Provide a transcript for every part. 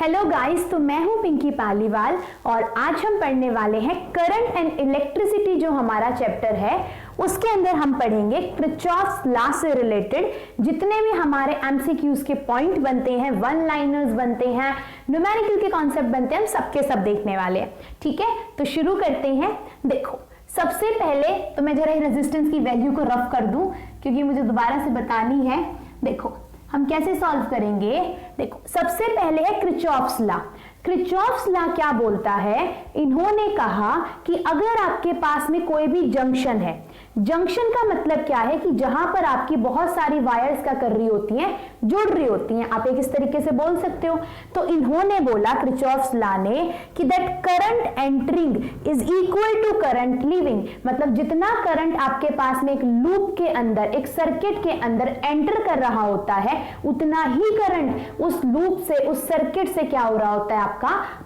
Hello guys, तो मैं हूं पिंकी पालीवाल और आज हम पढ़ने वाले हैं करंट एंड इलेक्ट्रिसिटी। जो हमारा चैप्टर है उसके अंदर हम पढ़ेंगे किरचॉफ्स लॉ से रिलेटेड जितने भी हमारे एमसीक्यूज के पॉइंट बनते हैं, वन लाइनर्स बनते हैं, न्यूमेरिकल के कॉन्सेप्ट बनते हैं, हम सबके सब देखने वाले हैं। ठीक है, तो शुरू करते हैं। देखो, सबसे पहले तो मैं जरा रेजिस्टेंस की वैल्यू को रफ कर दूं क्योंकि मुझे दोबारा से बतानी है। देखो हम कैसे सॉल्व करेंगे। देखो, सबसे पहले है किरचॉफ्स लॉ। किरचॉफ्स लॉ क्या बोलता है, इन्होंने कहा कि अगर आपके पास में कोई भी जंक्शन है, जंक्शन का मतलब क्या है कि जहां पर आपकी बहुत सारी वायर्स क्या कर रही होती हैं, जुड़ रही होती हैं, आप एक इस तरीके से बोल सकते हो। तो इन्होंने बोला किरचॉफ्स लॉ ने कि that current entering is equal to current leaving, मतलब जितना करंट आपके पास में एक लूप के अंदर, एक सर्किट के अंदर एंटर कर रहा होता है, उतना ही करंट उस लूप से, उस सर्किट से क्या हो रहा होता है, आपका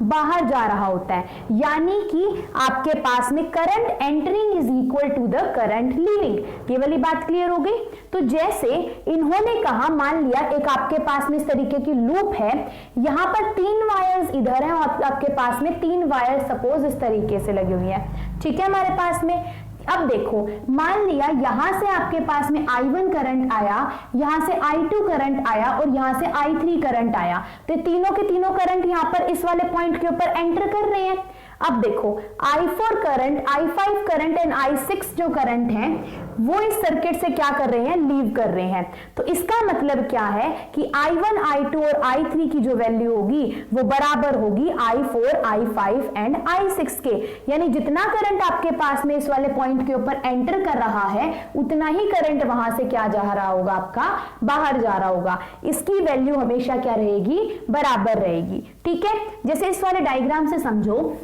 बाहर जा रहा होता है। यानी कि आपके पास में current entering is equal to the current leaving. ये वाली बात क्लियर हो गई। तो जैसे इन्होंने कहा, मान लिया एक आपके पास में इस तरीके की लूप है, यहां पर 3 वायर्स इधर हैं और आपके पास में 3 वायर सपोज इस तरीके से लगी हुई है। ठीक है, हमारे पास में अब देखो, मान लिया यहां से आपके पास में I1 करंट आया, यहां से I2 करंट आया और यहां से I3 करंट आया। तो तीनों के तीनों करंट यहां पर इस वाले पॉइंट के ऊपर एंटर कर रहे हैं। अब देखो, I4 current, I5 current and I6 जो करंट हैं वो इस सर्किट से क्या कर रहे हैं, लीव कर रहे हैं। तो इसका मतलब क्या है कि I1, I2 और I3 की जो वैल्यू होगी वो बराबर होगी I4, I5 एंड I6 के। यानी जितना करंट आपके पास में इस वाले पॉइंट के ऊपर एंटर कर रहा है, उतना ही करंट वहां से क्या जा रहा होगा, आपका बाहर जा रहा होगा। इसकी वैल्यू हमेशा क्या रहेगी, बराबर रहेगी। ठीक है, जैसे इस वाले डायग्राम से समझो,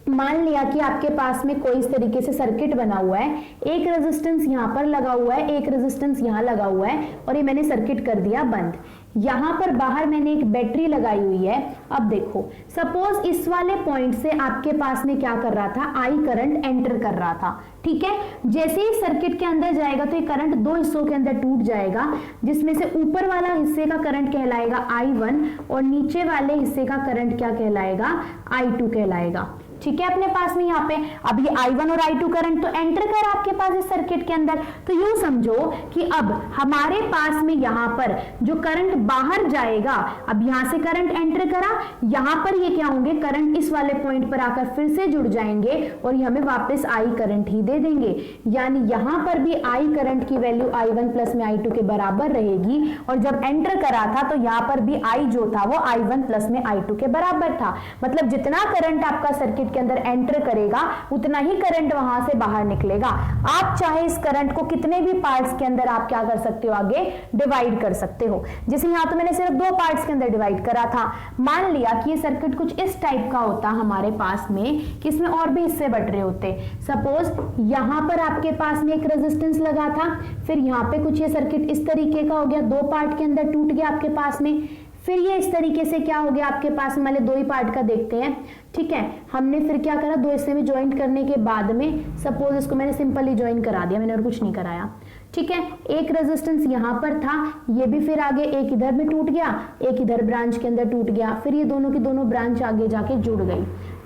मान लिया कि आपके पास में कोई इस तरीके से सर्किट बना हुआ है, एक रेजिस्टेंस यहां पर लगा हुआ है, एक रेजिस्टेंस यहां लगा हुआ है और ये मैंने सर्किट कर दिया बंद। यहां पर बाहर मैंने एक बैटरी लगाई हुई है। अब देखो, सपोज इस वाले पॉइंट से आपके पास में क्या कर रहा था, आई करंट एंटर कर रहा था। ठीक है, जैसे ही सर्किट के अंदर जाएगा तो ये करंट 2 हिस्सों के अंदर टूट जाएगा, जिसमें से ऊपर वाला हिस्से का करंट कहलाएगा I1 और नीचे वाले हिस्से का करंट क्या कहलाएगा, I2 कहलाएगा। ठीक है, अपने पास में यहाँ पे अब ये I1 और I2 करंट तो एंटर कर आपके पास इस सर्किट के अंदर। तो यूं समझो कि अब हमारे पास में यहाँ पर जो करंट बाहर जाएगा, अब यहां से करंट एंटर करा, यहां पर ये क्या होंगे, करंट इस वाले पॉइंट पर आकर फिर से जुड़ जाएंगे और ये हमें वापस I करंट ही दे देंगे। यानी यहां पर भी I करंट की वैल्यू I1 प्लस में I2 के बराबर रहेगी और जब एंटर करा था तो यहां पर भी I जो था वो I1 प्लस में I2 के बराबर था। मतलब जितना करंट आपका सर्किट के अंदर एंटर करेगा उतना ही करंट वहां से बाहर निकलेगा। आप चाहे इस करंट को कितने भी पार्ट्स के अंदर आप क्या कर सकते हो, आगे डिवाइड कर सकते हो। जैसे यहां तो मैंने सिर्फ 2 पार्ट्स के अंदर डिवाइड करा था। मान लिया कि ये सर्किट कुछ इस टाइप का होता हमारे पास में कि इसमें और भी हिस्से बट रहे होते। सपोज यहां पर आपके पास में एक रेजिस्टेंस लगा था, फिर यहां पे कुछ ये सर्किट इस तरीके का हो गया, 2 पार्ट के अंदर टूट गया आपके पास में। फिर ये इस तरीके से क्या हो गया आपके पास में, 2 ही पार्ट का देखते हैं। ठीक है, हमने फिर क्या करा, 2 हिस्से में ज्वाइंट करने के बाद में सपोज इसको मैंने सिंपली ज्वाइन करा दिया, मैंने और कुछ नहीं कराया। ठीक है, एक रेजिस्टेंस यहां पर था, ये भी फिर आगे एक इधर में टूट गया, एक इधर ब्रांच के अंदर टूट गया, फिर ये दोनों की दोनों ब्रांच आगे जाके जुड़ गई।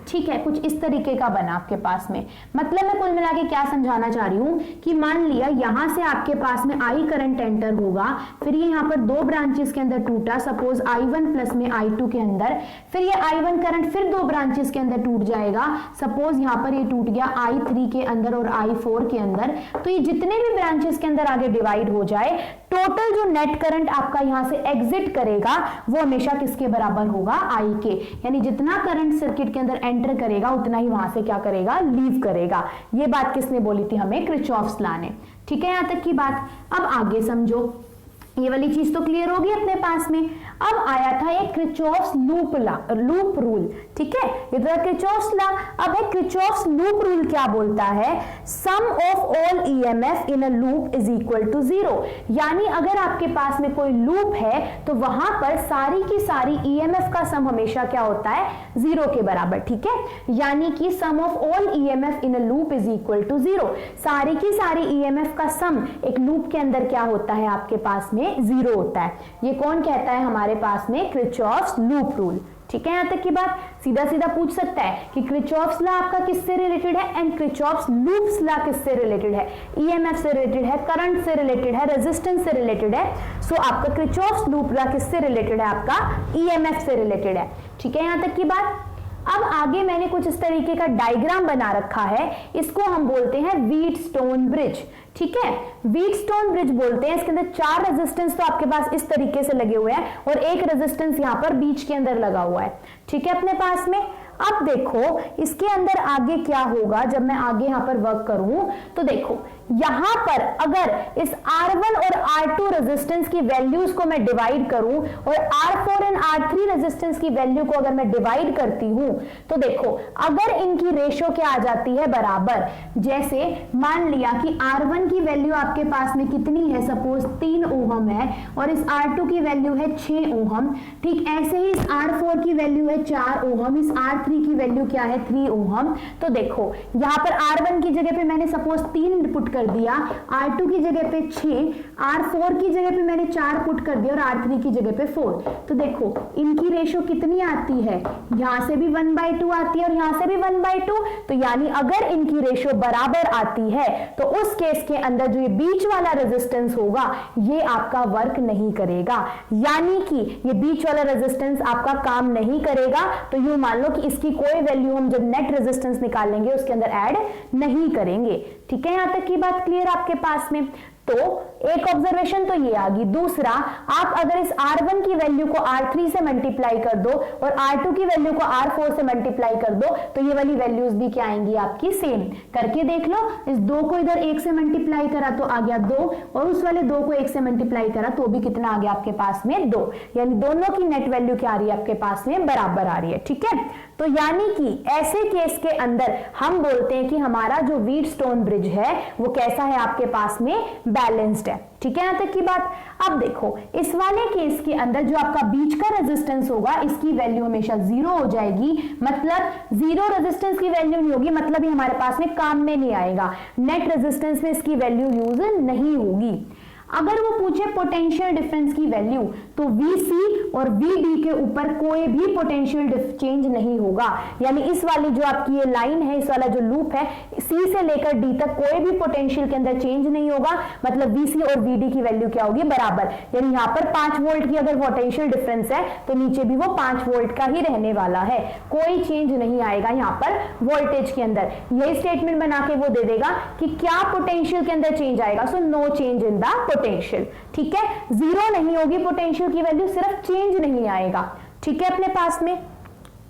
ठीक है, कुछ इस तरीके का बना आपके पास में। मतलब मैं कुल मिला के क्या समझाना चाह रही हूं कि मान लिया यहां से आपके पास में I करंट एंटर होगा, फिर ये यहां पर 2 ब्रांचेस के अंदर टूटा, सपोज I1 प्लस में I2 के अंदर, फिर ये I1 करंट फिर 2 ब्रांचेस के अंदर टूट जाएगा, सपोज यहां पर ये टूट गया I3 के अंदर और I4 के अंदर। तो ये जितने भी ब्रांचेस के अंदर आगे डिवाइड हो जाए, टोटल जो नेट करंट आपका यहां से एग्जिट करेगा वो हमेशा किसके बराबर होगा, I के। यानी जितना करंट सर्किट के अंदर एंटर करेगा उतना ही वहां से क्या करेगा, लीव करेगा। ये बात किसने बोली थी हमें, किरचॉफ्स लॉ ने। ठीक है, यहां तक की बात। अब आगे समझो, ये वाली चीज तो क्लियर होगी अपने पास में। अब आया था एक किरचॉफ्स लूप रूल। ठीक है, ये तो किरचॉफ्स लॉ। अब है किरचॉफ्स लूप रूल क्या बोलता है, sum of all EMF in a loop is equal to 0। यानी अगर आपके पास में कोई लूप है तो वहां पर सारी की सारी ईएमएफ का सम हमेशा क्या होता है, 0 के बराबर। ठीक है, यानी कि sum of all EMF in a loop is equal to 0। सारी की सारी ईएमएफ का सम एक लूप के अंदर क्या होता है आपके पास में, में 0 होता है। ये कौन कहता है हमारे पास में? Kirchhoff's loop rule. ठीक है, यहां तक की बात। सीधा सीधा पूछ सकता है कि किरचॉफ्स लॉ आपका किससे रिलेटेड है एंड किरचॉफ्स लूप्स लॉ किससे रिलेटेड है? ईएमएफ से रिलेटेड है, करंट से रिलेटेड है, रेजिस्टेंस से रिलेटेड है। सो आपका किरचॉफ्स लूप लॉ किससे रिलेटेड है? आपका ईएमएफ से रिलेटेड है। ठीक है, यहां तक की बात। अब आगे मैंने कुछ इस तरीके का डायग्राम बना रखा है, इसको हम बोलते हैं व्हीटस्टोन ब्रिज। ठीक है, व्हीटस्टोन ब्रिज बोलते हैं। इसके अंदर 4 रेजिस्टेंस तो आपके पास इस तरीके से लगे हुए हैं और एक रेजिस्टेंस यहां पर बीच के अंदर लगा हुआ है। ठीक है, अपने पास में। अब देखो इसके अंदर आगे क्या होगा जब मैं आगे यहां पर वर्क करूं, तो देखो यहां पर अगर इस R1 और R2 रेजिस्टेंस की वैल्यूज को मैं डिवाइड करूं और R4 एंड R3 रेजिस्टेंस की वैल्यू को अगर मैं डिवाइड करती हूं, तो देखो अगर इनकी रेशो क्या आ जाती है? बराबर। जैसे मान लिया कि R1 की वैल्यू आपके पास में कितनी है? सपोज 3 ओहम है और इस R2 की वैल्यू है 6 ओहम। ठीक ऐसे ही इस R4 की वैल्यू है 4 ओहम, इस R3 की वैल्यू क्या है? 3 ओहम। तो देखो यहां पर R1 की जगह पे मैंने सपोज 3 पुट कर दिया, R2 की जगह पे 6, R4 की जगह पे मैंने 4 पुट कर दिया और R3 की जगह पे 4। तो देखो इनकी रेशो कितनी आती है? यहां से भी 1/2 आती है और यहां से भी 1/2। तो यानी अगर इनकी रेशो बराबर आती है तो उस केस के अंदर जो ये बीच वाला रेजिस्टेंस होगा ये आपका वर्क नहीं करेगा, यानी कि ये बीच वाला रेजिस्टेंस आपका काम नहीं करेगा। तो यूं मान लो कि इसकी कोई वैल्यू हम जब नेट रेजिस्टेंस निकालेंगे उसके अंदर ऐड नहीं करेंगे। ठीक है, यहां तक की बात क्लियर आपके पास में। तो एक ऑब्जर्वेशन तो ये आ गई। दूसरा, आप अगर इस R1 की वैल्यू को R3 से मल्टीप्लाई कर दो और R2 की वैल्यू को R4 से मल्टीप्लाई कर दो तो ये वाली वैल्यूज भी क्या आएंगी आपकी? सेम। करके देख लो, इस 2 को इधर 1 से मल्टीप्लाई करा तो आ गया 2 और उस वाले 2 को 1 से मल्टीप्लाई करा तो भी कितना आ गया आपके पास में? 2। यानी दोनों की नेट वैल्यू क्या आ रही है आपके पास में? बराबर आ रही है। ठीक है, तो यानी कि ऐसे केस के अंदर हम बोलते हैं कि हमारा जो व्हीटस्टोन ब्रिज है वो कैसा है? आपके पास में बैलेंस्ड है। ठीक है, यहां तक की बात। अब देखो इस वाले केस के अंदर जो आपका बीच का रेजिस्टेंस होगा इसकी वैल्यू हमेशा 0 हो जाएगी। मतलब 0 रेजिस्टेंस की वैल्यू नहीं होगी, मतलब ये हमारे पास में काम में नहीं आएगा। नेट रेजिस्टेंस में इसकी वैल्यू यूज नहीं होगी। अगर वो पूछे पोटेंशियल डिफरेंस की वैल्यू तो VC और VD के ऊपर कोई भी पोटेंशियल चेंज नहीं होगा। यानी इस वाली जो आपकी ये लाइन है, इस वाला जो लूप है, C से लेकर D तक कोई भी पोटेंशियल के अंदर चेंज नहीं होगा। मतलब VC और VD की वैल्यू क्या होगी? बराबर। यानी यहाँ पर 5 वोल्ट की अगर पोटेंशियल डिफरेंस है तो नीचे भी वो 5 वोल्ट का ही रहने वाला है, कोई चेंज नहीं आएगा यहाँ पर वोल्टेज के अंदर। यही स्टेटमेंट बना के वो दे देगा कि क्या पोटेंशियल के अंदर चेंज आएगा? So no change in the potential. ठीक है, 0 नहीं होगी पोटेंशियल की वैल्यू, सिर्फ चेंज नहीं आएगा। ठीक है, अपने पास में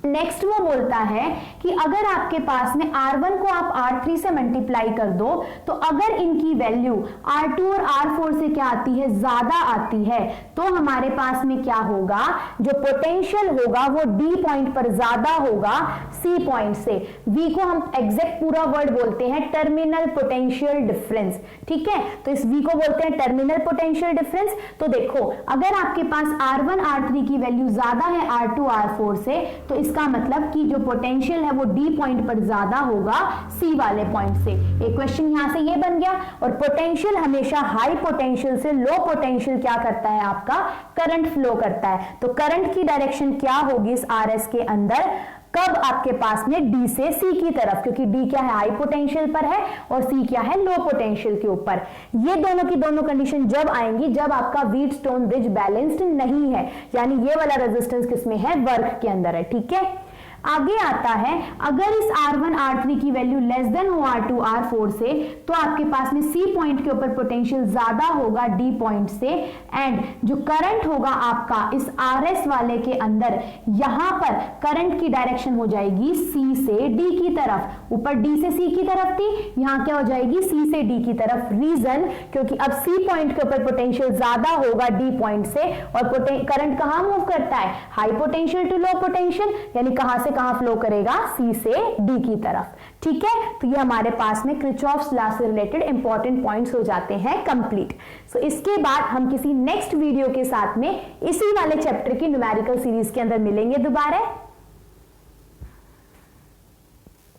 नेक्स्ट वो बोलता है कि अगर आपके पास में R1 को आप R3 से मल्टीप्लाई कर दो तो अगर इनकी वैल्यू R2 और R4 से क्या आती है? ज्यादा आती है, तो हमारे पास में क्या होगा? जो पोटेंशियल होगा वो D पॉइंट पर ज्यादा होगा C पॉइंट से। V को हम एग्जैक्ट पूरा वर्ड बोलते हैं टर्मिनल पोटेंशियल डिफरेंस। ठीक है, तो इस V को बोलते हैं टर्मिनल पोटेंशियल डिफरेंस। तो देखो अगर आपके पास R1 R3 की वैल्यू ज्यादा है R2 R4 से तो इसका मतलब कि जो पोटेंशियल है वो D पॉइंट पर ज्यादा होगा C वाले पॉइंट से। एक क्वेश्चन यहां से ये बन गया। और पोटेंशियल हमेशा हाई पोटेंशियल से लो पोटेंशियल क्या करता है? आपका करंट फ्लो करता है। तो करंट की डायरेक्शन क्या होगी इस RS के अंदर? कब? आपके पास में D से C की तरफ, क्योंकि D क्या है? हाई पोटेंशियल पर है और C क्या है? लो पोटेंशियल के ऊपर। ये दोनों की दोनों कंडीशन जब आएंगी जब आपका व्हीटस्टोन ब्रिज बैलेंस्ड नहीं है, यानी ये वाला रेजिस्टेंस किसमें है? वर्क के अंदर है। ठीक है, आगे आता है अगर इस R1 R3 की वैल्यू लेस देन हो R2 R4 से तो आपके पास में C पॉइंट के ऊपर पोटेंशियल ज्यादा होगा D पॉइंट से। एंड जो करंट होगा आपका इस RS वाले के अंदर, यहां पर करंट की डायरेक्शन हो जाएगी C से D की तरफ। ऊपर D से C की तरफ थी, यहां क्या हो जाएगी? C से D की तरफ। रीजन क्योंकि अब C पॉइंट के ऊपर पोटेंशियल ज्यादा होगा D पॉइंट से और करंट कहां मूव करता है? High potential to low potential, यानी कहां से कहां फ्लो करेगा? C से D की तरफ। ठीक है, तो ये हमारे पास में किरचॉफ्स लॉ से रिलेटेड इंपॉर्टेंट पॉइंट्स हो जाते हैं कंप्लीट। सो इसके बाद हम किसी नेक्स्ट वीडियो के साथ में इसी वाले चैप्टर की न्यूमेरिकल सीरीज के अंदर मिलेंगे दोबारा।